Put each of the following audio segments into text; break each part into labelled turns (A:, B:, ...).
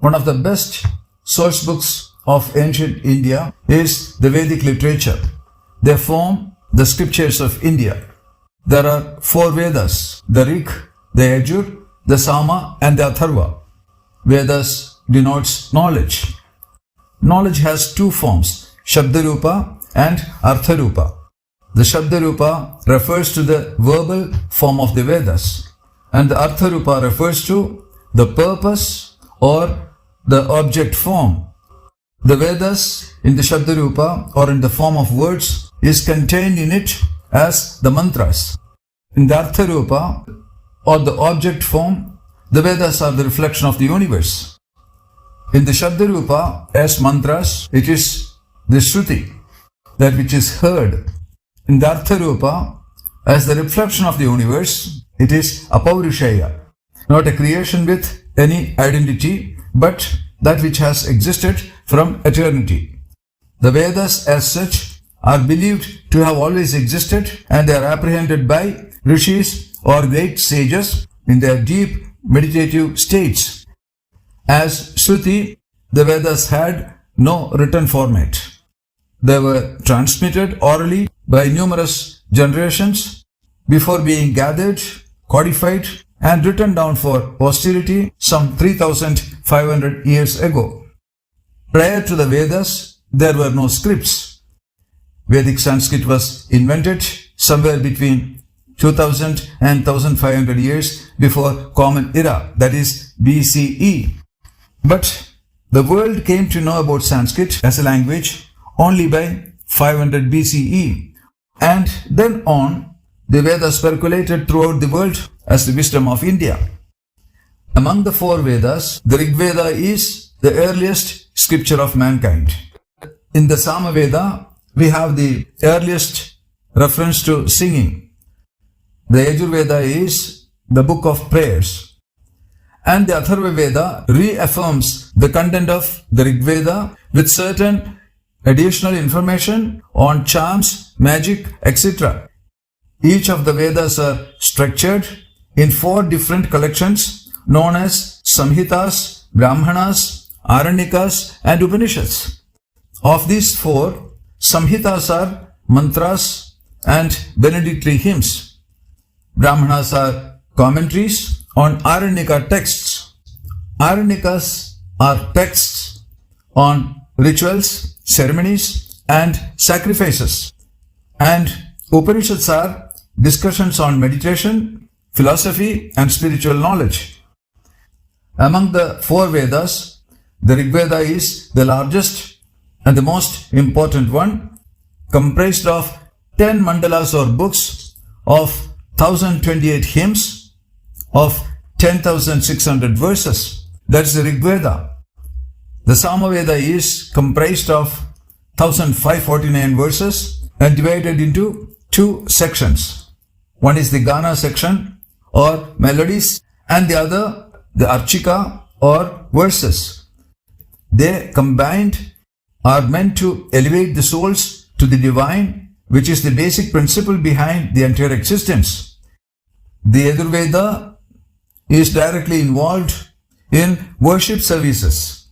A: One of the best source books of ancient India is the Vedic literature. They form the scriptures of India. There are 4 Vedas, the Rig, the Yajur, the Sama and the Atharva. Vedas denotes knowledge. Knowledge has 2 forms, Shabdarupa and Artharupa. The Shabdarupa refers to the verbal form of the Vedas, and the Artharupa refers to the purpose or the object form. The Vedas in the Shabdarupa or in the form of words is contained in it as the mantras. In the Artharupa or the object form, the Vedas are the reflection of the universe. In the Shabdarupa as mantras, it is the Shruti, that which is heard. In the Artharupa as the reflection of the universe, it is Apaurishaya, not a creation with any identity, but that which has existed from eternity. The Vedas as such are believed to have always existed, and they are apprehended by rishis or great sages in their deep meditative states. As Shruti, the Vedas had no written format. They were transmitted orally by numerous generations before being gathered, codified and written down for posterity some 3,500 years ago. Prior to the Vedas, there were no scripts. Vedic Sanskrit was invented somewhere between 2000 and 1500 years before Common Era, that is BCE. But the world came to know about Sanskrit as a language only by 500 BCE, and then on the Vedas percolated throughout the world as the wisdom of India. Among the 4 Vedas, the Rig Veda is the earliest scripture of mankind. In the Sama Veda, we have the earliest reference to singing. The Yajur Veda is the book of prayers. And the Atharva Veda reaffirms the content of the Rig Veda with certain additional information on charms, magic, etc. Each of the Vedas are structured in 4 different collections known as Samhitas, Brahmanas, Aranyakas and Upanishads. Of these 4, Samhitas are mantras and benedictory hymns. Brahmanas are commentaries on Aranyaka texts. Aranyakas are texts on rituals, ceremonies and sacrifices. And Upanishads are discussions on meditation, philosophy and spiritual knowledge. Among the 4 Vedas, the Rig Veda is the largest and the most important one, comprised of 10 mandalas or books of 1028 hymns of 10,600 verses. That's the Rig Veda. The Sama Veda is comprised of 1549 verses and divided into 2 sections. One is the Gana section or melodies and the other the Archika or verses. They combined are meant to elevate the souls to the divine, which is the basic principle behind the entire existence. The Yajur Veda is directly involved in worship services.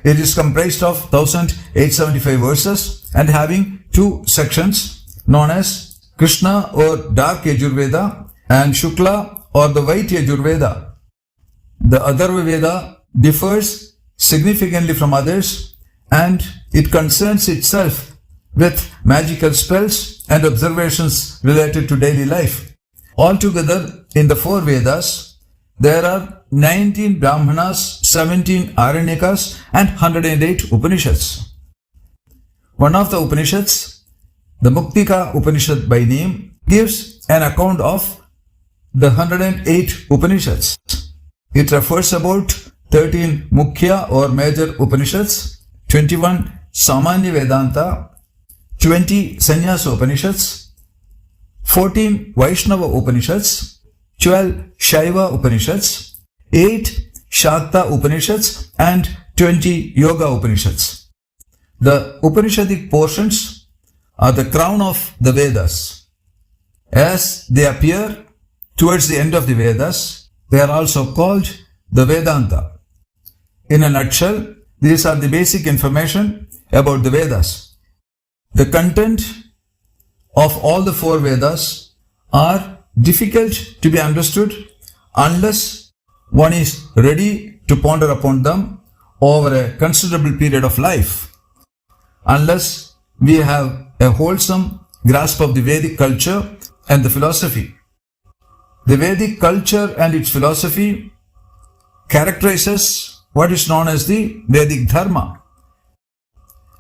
A: It is comprised of 1875 verses and having 2 sections known as Krishna or dark Yajur Veda and Shukla or the white Yajur Veda. The Atharva Veda differs significantly from others, and it concerns itself with magical spells and observations related to daily life. Altogether, in the 4 Vedas, there are 19 Brahmanas, 17 Aranyakas and 108 Upanishads. One of the Upanishads, the Muktika Upanishad by name, gives an account of the 108 Upanishads. It refers about 13 Mukhya or major Upanishads, 21 Samanya Vedanta, 20 Sannyasa Upanishads, 14 Vaishnava Upanishads, 12 Shaiva Upanishads, 8 Shakta Upanishads and 20 Yoga Upanishads. The Upanishadic portions are the crown of the Vedas. As they appear towards the end of the Vedas, they are also called the Vedanta. In a nutshell, these are the basic information about the Vedas. The content of all the four Vedas are difficult to be understood unless one is ready to ponder upon them over a considerable period of life. Unless we have a wholesome grasp of the Vedic culture and the philosophy. The Vedic culture and its philosophy characterizes what is known as the Vedic Dharma.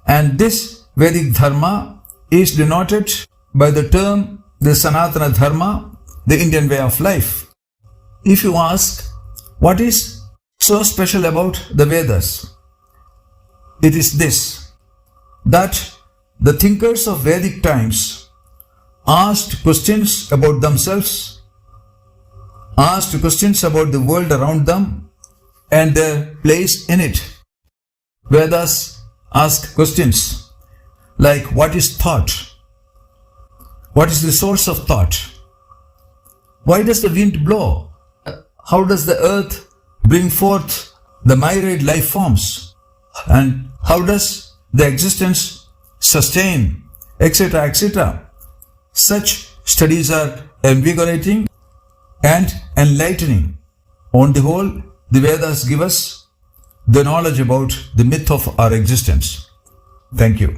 A: And this Vedic Dharma is denoted by the term the Sanatana Dharma, the Indian way of life. If you ask, what is so special about the Vedas? It is this, that the thinkers of Vedic times asked questions about themselves, asked questions about the world around them and their place in it. Vedas ask questions like, what is thought? What is the source of thought? Why does the wind blow? How does the earth bring forth the myriad life forms? And how does the existence sustain, etc., etc.? Such studies are invigorating and enlightening. On the whole, the Vedas give us the knowledge about the myth of our existence. Thank you.